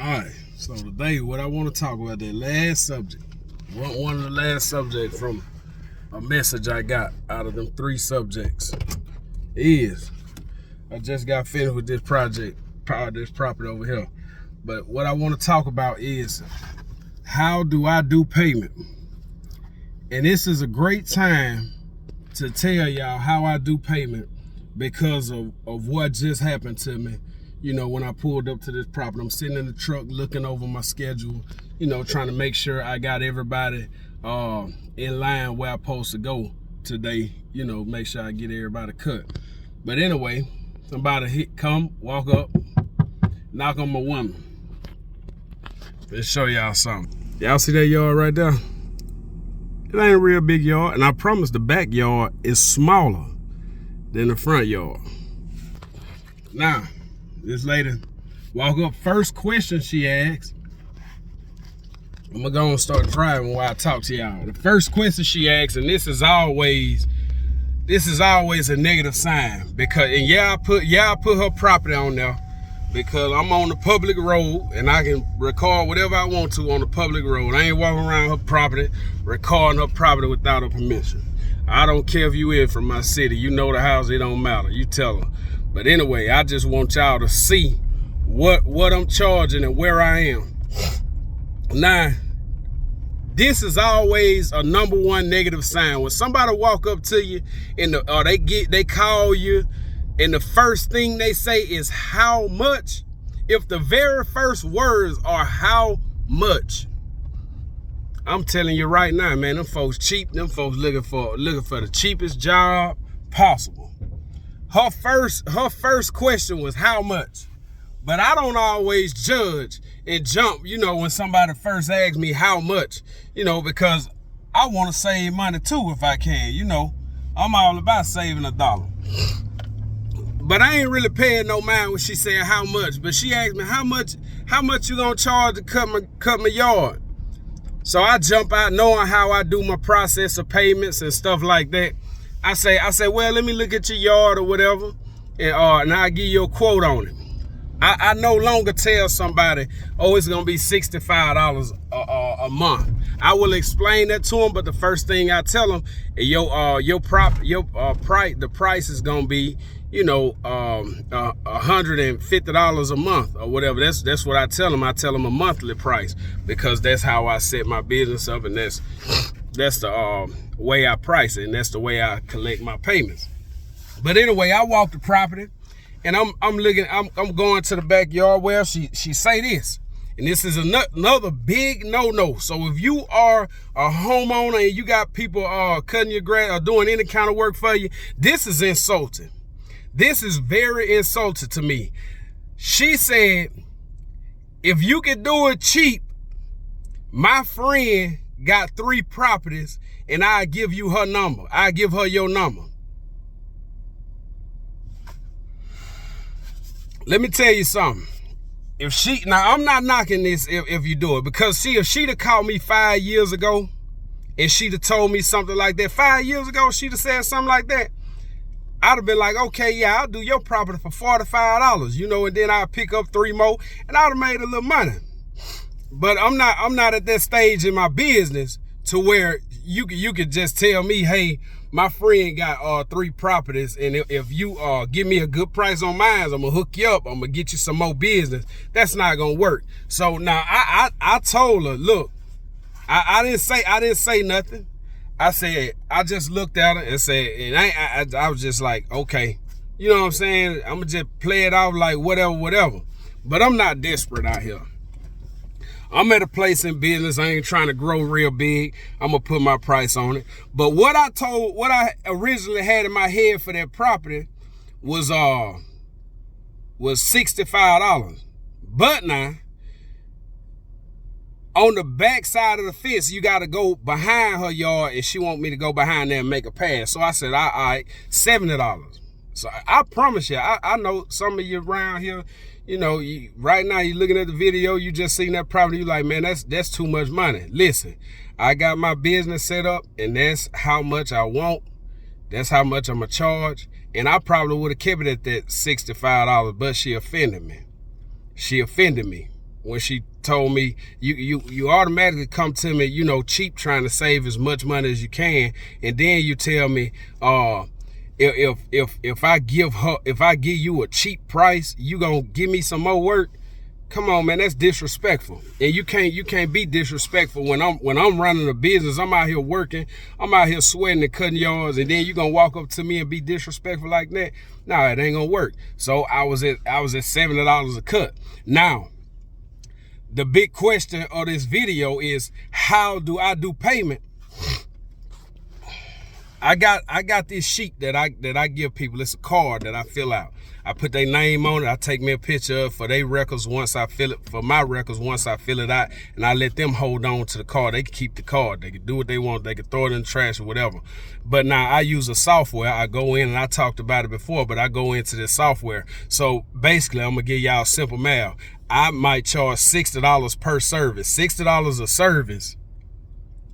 Alright, so today what I want to talk about, that last subject, one of the last subjects from a message I got out of them 3 subjects is, I just got finished with this project, this property over here. But what I want to talk about is, how do I do payment? And this is a great time to tell y'all how I do payment because of what just happened to me. You know, when I pulled up to this property, I'm sitting in the truck looking over my schedule, you know, trying to make sure I got everybody in line where I'm supposed to go today, you know, make sure I get everybody cut. But anyway, somebody walk up, knock on my window. Let's show y'all something. Y'all see that yard right there? It ain't a real big yard, and I promise the backyard is smaller than the front yard. Now, this lady walk up, first question she asks, I'm gonna go and start driving while I talk to y'all. The first question she asks, and this is always a negative sign, because, and I put her property on there because I'm on the public road and I can record whatever I want to on the public road. I ain't walking around her property recording her property without her permission. I don't care if you in from my city, you know the house, it don't matter, you tell her. But anyway, I just want y'all to see what I'm charging and where I am. Now, this is always a #1 negative sign. When somebody walk up to you or they call you, and the first thing they say is how much. If the very first words are how much, I'm telling you right now, man, them folks cheap. Them folks looking for the cheapest job possible. Her first question was how much. But I don't always judge and jump, you know, when somebody first asks me how much, you know, because I want to save money too if I can, you know. I'm all about saving $1. But I ain't really paying no mind when she said how much. But she asked me, how much you gonna charge to cut my yard? So I jump out knowing how I do my process of payments and stuff like that. I say, well, let me look at your yard or whatever, and I'll give you a quote on it. I no longer tell somebody, oh, it's gonna be $65 a month. I will explain that to them, but the first thing I tell them, the price is gonna be, you know, $150 a month or whatever. That's what I tell them. I tell them a monthly price because that's how I set my business up, and that's the way I price it, and that's the way I collect my payments. But anyway, I walk the property, and I'm going to the backyard. Well, she say this, and this is another big no-no. So if you are a homeowner and you got people cutting your grass or doing any kind of work for you, this is insulting. This is very insulting to me. She said, if you can do it cheap, my friend got 3 properties and I'll give you her number. I'll give her your number. Let me tell you something. Now I'm not knocking this if you do it, because if she'd have called me 5 years ago and she'd have told me something like that, 5 years ago, she'd have said something like that, I'd have been like, okay, yeah, I'll do your property for $45, you know, and then I'll pick up 3 more and I'd have made a little money. But I'm not at that stage in my business to where you could just tell me, hey, my friend got 3 properties, and if you give me a good price on mine, I'm gonna hook you up. I'm gonna get you some more business. That's not gonna work. So now I told her, look, I didn't say nothing. I said, I just looked at her and said, and I was just like, okay, you know what I'm saying? I'm gonna just play it off like whatever. But I'm not desperate out here. I'm at a place in business. I ain't trying to grow real big. I'm gonna put my price on it. But what I originally had in my head for that property was $65. But now, on the back side of the fence, you gotta go behind her yard, and she want me to go behind there and make a pass. So I said, all right, $70. So I promise you, I know some of you around here, you know, right now you're looking at the video, you just seen that property, you like, man, that's too much money. Listen, I got my business set up, and that's how much I want. That's how much I'm gonna charge. And I probably would have kept it at that $65, but she offended me. She offended me. when she told me you automatically come to me, you know, cheap, trying to save as much money as you can, and then you tell me if I give you a cheap price, you gonna give me some more work. Come on, man, that's disrespectful. And you can't be disrespectful when I'm running a business. I'm out here working, I'm out here sweating and cutting yards, and then you gonna walk up to me and be disrespectful like that? Nah, it ain't gonna work. So I was at $70 a cut. Now, the big question of this video is, how do I do payment? I got this sheet that I give people. It's a card that I fill out. I put their name on it. I take me a picture of for their records once I fill it, for my records once I fill it out, and I let them hold on to the card. They can keep the card. They can do what they want. They can throw it in the trash or whatever. But now I use a software. I go in, and I talked about it before, but I go into this software. So basically, I'm gonna give y'all simple math. I might charge $60 per service. $60 a service.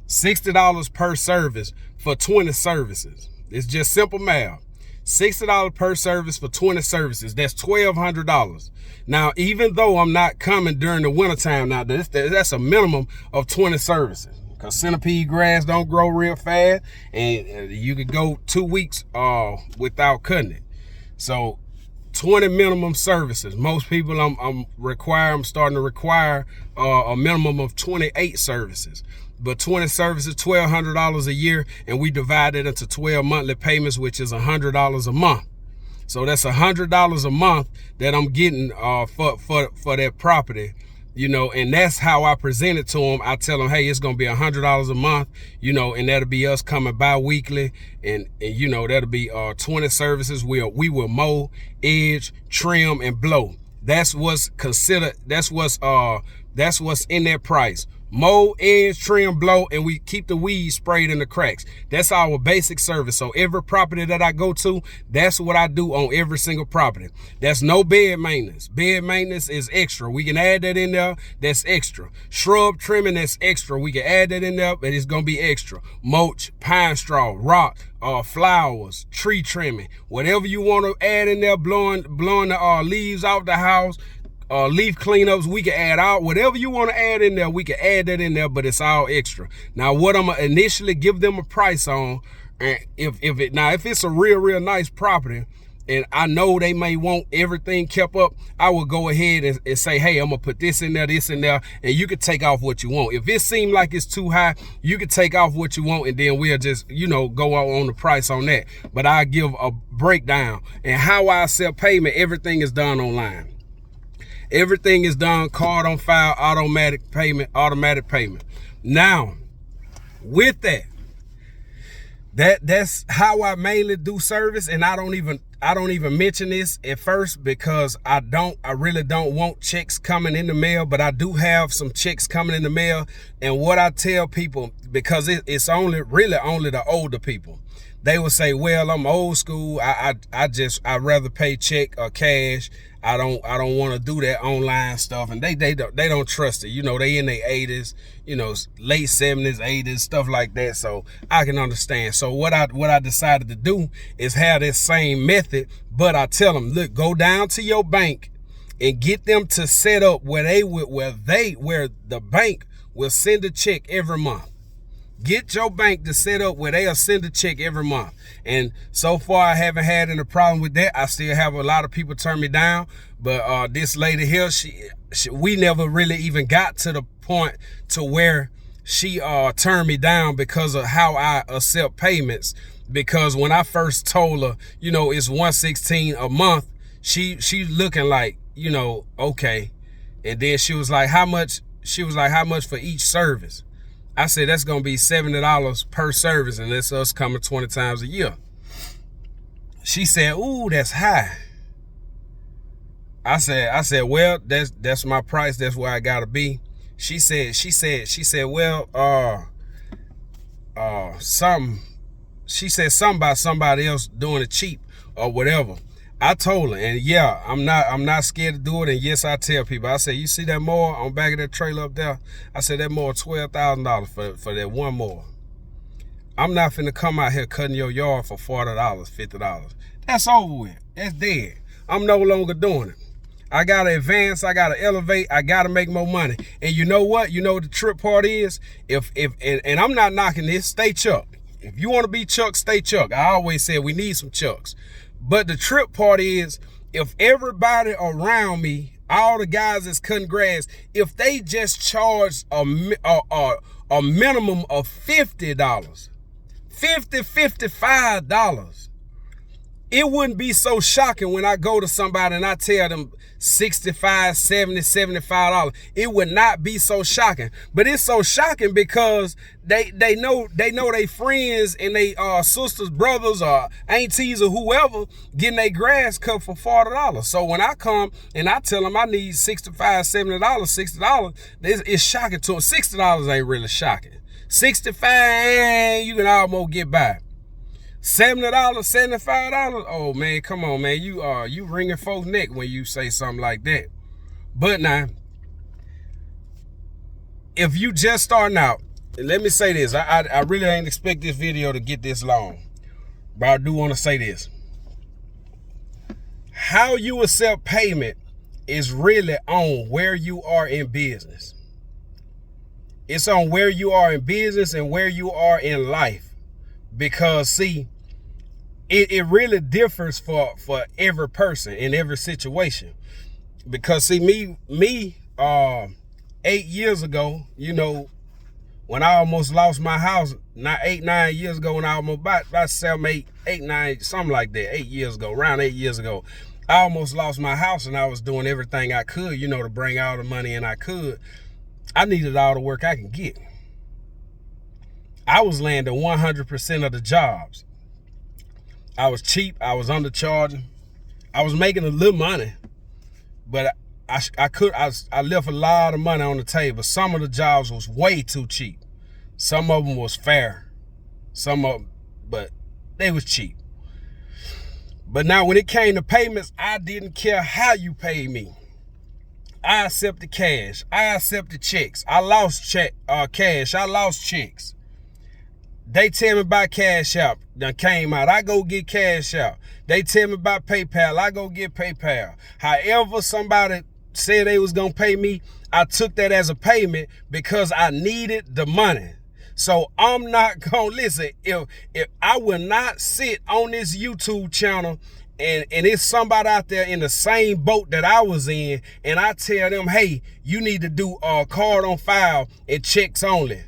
$60 per service for 20 services. It's just simple math. $60 per service for 20 services. That's $1,200. Now, even though I'm not coming during the wintertime, now that's a minimum of 20 services, because centipede grass don't grow real fast, and you could go 2 weeks without cutting it. So 20 minimum services. Most people I'm starting to require a minimum of 28 services. But 20 services, $1,200 a year, and we divide it into 12 monthly payments, which is $100 a month. So that's $100 a month that I'm getting for that property, you know, and that's how I present it to them. I tell them, hey, it's gonna be $100 a month, you know, and that'll be us coming bi-weekly, and you know, that'll be 20 services. We will mow, edge, trim, and blow. That's what's considered. That's what's in that price. Mow, edge, trim, blow, and we keep the weeds sprayed in the cracks. That's our basic service. So every property that I go to, that's what I do on every single property. That's no bed maintenance. Bed maintenance is extra. We can add that in there. That's extra. Shrub trimming, that's extra. We can add that in there, but it's going to be extra. Mulch, pine straw, rock, flowers, tree trimming, whatever you want to add in there, blowing the leaves out the house, leaf cleanups, we can add out whatever you want to add in there. We can add that in there, but it's all extra. Now, what I'm gonna initially give them a price on, and if it's a real nice property, and I know they may want everything kept up, I will go ahead and say, hey, I'm gonna put this in there, and you can take off what you want. If it seems like it's too high, you can take off what you want, and then we'll just, you know, go out on the price on that. But I give a breakdown, and how I accept payment. Everything is done online. Everything is done card on file, automatic payment. Now, with that's how I mainly do service, and I don't even mention this at first, because I really don't want checks coming in the mail, but I do have some checks coming in the mail. And what I tell people, because it's really only the older people, they will say, well, I'm old school. I rather pay check or cash. I don't want to do that online stuff, and they don't trust it. You know, they in their 80s, you know, late 70s, 80s, stuff like that. So I can understand. So what I decided to do is have this same method, but I tell them, look, go down to your bank and get them to set up where the bank will send a check every month. Get your bank to set up where they'll send a check every month. And so far, I haven't had any problem with that. I still have a lot of people turn me down. But this lady here, we never really even got to the point to where she turned me down because of how I accept payments. Because when I first told her, you know, it's $116 a month, she looking like, you know, okay. And then she was like, how much? She was like, how much for each service? I said, that's going to be $70 per service, and that's us coming 20 times a year. She said, ooh, that's high. I said, well, that's my price. That's where I got to be. She said, well, something about somebody else doing it cheap or whatever. I told her, and yeah, I'm not scared to do it. And yes, I tell people, I say, you see that mower on back of that trailer up there? I said, that mower $12,000 for that one mower. I'm not finna come out here cutting your yard for $40, $50. That's over with. That's dead. I'm no longer doing it. I gotta advance, I gotta elevate, I gotta make more money. And you know what? You know what the trip part is? And I'm not knocking this, stay Chuck. If you want to be Chuck, stay Chuck. I always say we need some Chucks. But the trip part is, if everybody around me, all the guys that's cutting grass, if they just charge a minimum of $50, $50, $55, it wouldn't be so shocking when I go to somebody and I tell them $65, $70, $75. It would not be so shocking. But it's so shocking because they know they friends and they sisters, brothers, or aunties or whoever getting their grass cut for $40. So when I come and I tell them I need $65, $70, $60, it's shocking to them. $60 ain't really shocking. $65, you can almost get by. $70, $75, oh man, come on, man. You wringing folks' neck when you say something like that. But now, if you just starting out, let me say this. I really ain't expect this video to get this long, but I do want to say this. How you accept payment is really on where you are in business. It's on where you are in business and where you are in life. Because see, it really differs for every person in every situation. Because see, me 8 years ago, you know, when I almost lost my house, not 8-9 years ago, when I almost about 7, 8, 9, something like that, 8 years ago, around 8 years ago, I almost lost my house, and I was doing everything I could, you know, to bring all the money in I could. I needed all the work I can get. I was landing 100% of the jobs. I was cheap. I was undercharging. I was making a little money, but I left a lot of money on the table. Some of the jobs was way too cheap. Some of them was fair. But they was cheap. But now when it came to payments, I didn't care how you paid me. I accepted cash. I accepted checks. I lost cash. I lost checks. They tell me about Cash App, done came out. I go get Cash App. They tell me about PayPal. I go get PayPal. However somebody said they was going to pay me, I took that as a payment because I needed the money. So I'm not going to listen. If I will not sit on this YouTube channel and it's somebody out there in the same boat that I was in, and I tell them, hey, you need to do a card on file and checks only.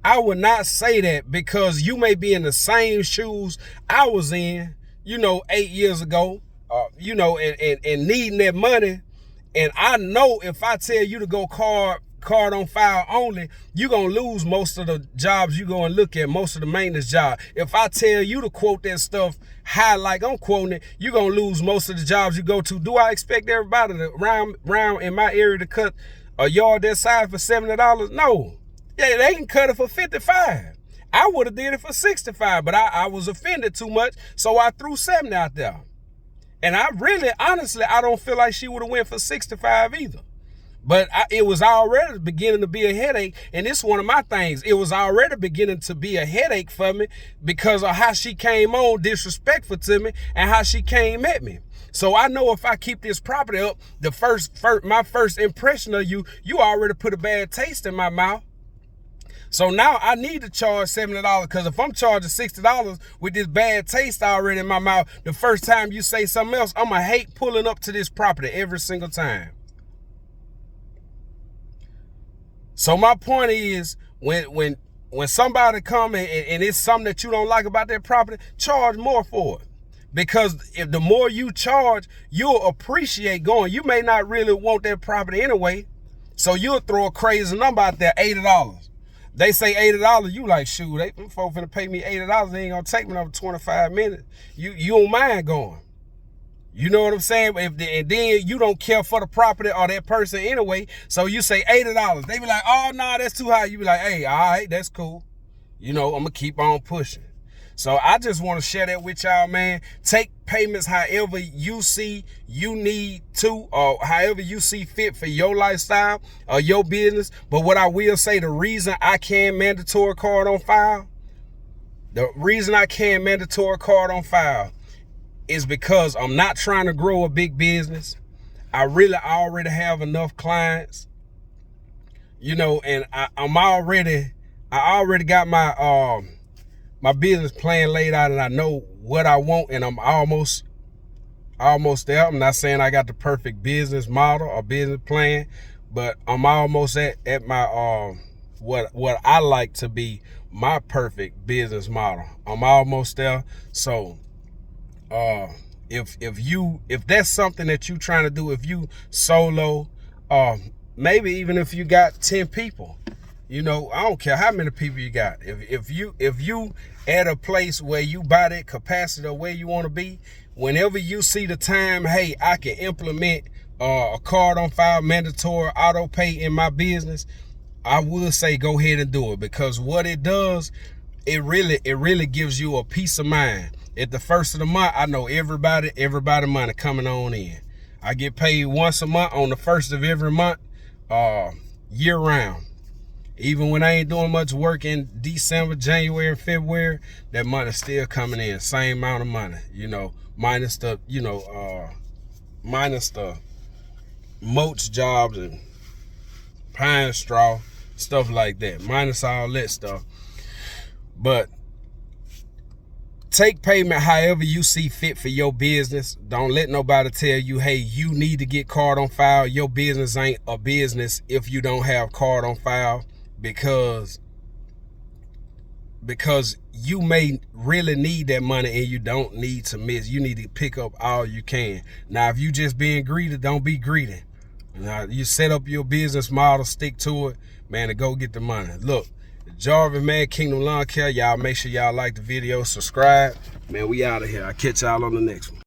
I would not say that, because you may be in the same shoes I was in, you know, 8 years ago, you know, and needing that money. And I know if I tell you to go card on file only, you're going to lose most of the jobs you go and look at, most of the maintenance job. If I tell you to quote that stuff high like I'm quoting it, you're going to lose most of the jobs you go to. Do I expect everybody to round in my area to cut a yard that size for $70? No. Yeah, they can cut it for $55. I would have did it for $65, but I was offended too much, so I threw $70 out there. And I really, honestly, I don't feel like she would have went for $65 either. But it was already beginning to be a headache, and it's one of my things. It was already beginning to be a headache for me because of how she came on disrespectful to me and how she came at me. So I know if I keep this property up, my first impression of you already put a bad taste in my mouth. So now I need to charge $70, because if I'm charging $60 with this bad taste already in my mouth, the first time you say something else, I'm going to hate pulling up to this property every single time. So my point is, when somebody come and it's something that you don't like about that property, charge more for it. Because if the more you charge, you'll appreciate going. You may not really want that property anyway, so you'll throw a crazy number out there, $80. They say $80, you like, shoot, them folks finna pay me $80, they ain't gonna take me over 25 minutes. You don't mind going. You know what I'm saying? And then you don't care for the property or that person anyway, so you say $80. They be like, oh, no, that's too high. You be like, hey, all right, that's cool. You know, I'm gonna keep on pushing. So I just want to share that with y'all, man. Take payments however you see you need to, or however you see fit for your lifestyle or your business. But what I will say, the reason I can mandatory card on file, is because I'm not trying to grow a big business. I really already have enough clients, you know, and I already got my my business plan laid out, and I know what I want, and I'm almost there. I'm not saying I got the perfect business model or business plan, but I'm almost at my what I like to be my perfect business model. I'm almost there. So if that's something that you trying to do, if you solo, maybe even if you got 10 people, you know, I don't care how many people you got. If you at a place where you buy that capacity of where you want to be, whenever you see the time, hey, I can implement a card on file, mandatory auto pay in my business, I would say go ahead and do it, because what it does, it really gives you a peace of mind. At the first of the month, I know everybody money coming on in. I get paid once a month on the first of every month, year round. Even when I ain't doing much work in December, January, and February, that money's still coming in. Same amount of money, you know, minus the, you know, minus the mulch jobs and pine straw, stuff like that. Minus all that stuff. But take payment however you see fit for your business. Don't let nobody tell you, hey, you need to get card on file. Your business ain't a business if you don't have card on file, because you may really need that money, and you don't need to miss. You need to pick up all you can. Now, if you just being greedy, don't be greedy. Now, you set up your business model, stick to it, man, to go get the money. Look, Jarvis, man, Kingdom Lawn Care. Y'all make sure y'all like the video, subscribe. Man, we out of here. I'll catch y'all on the next one.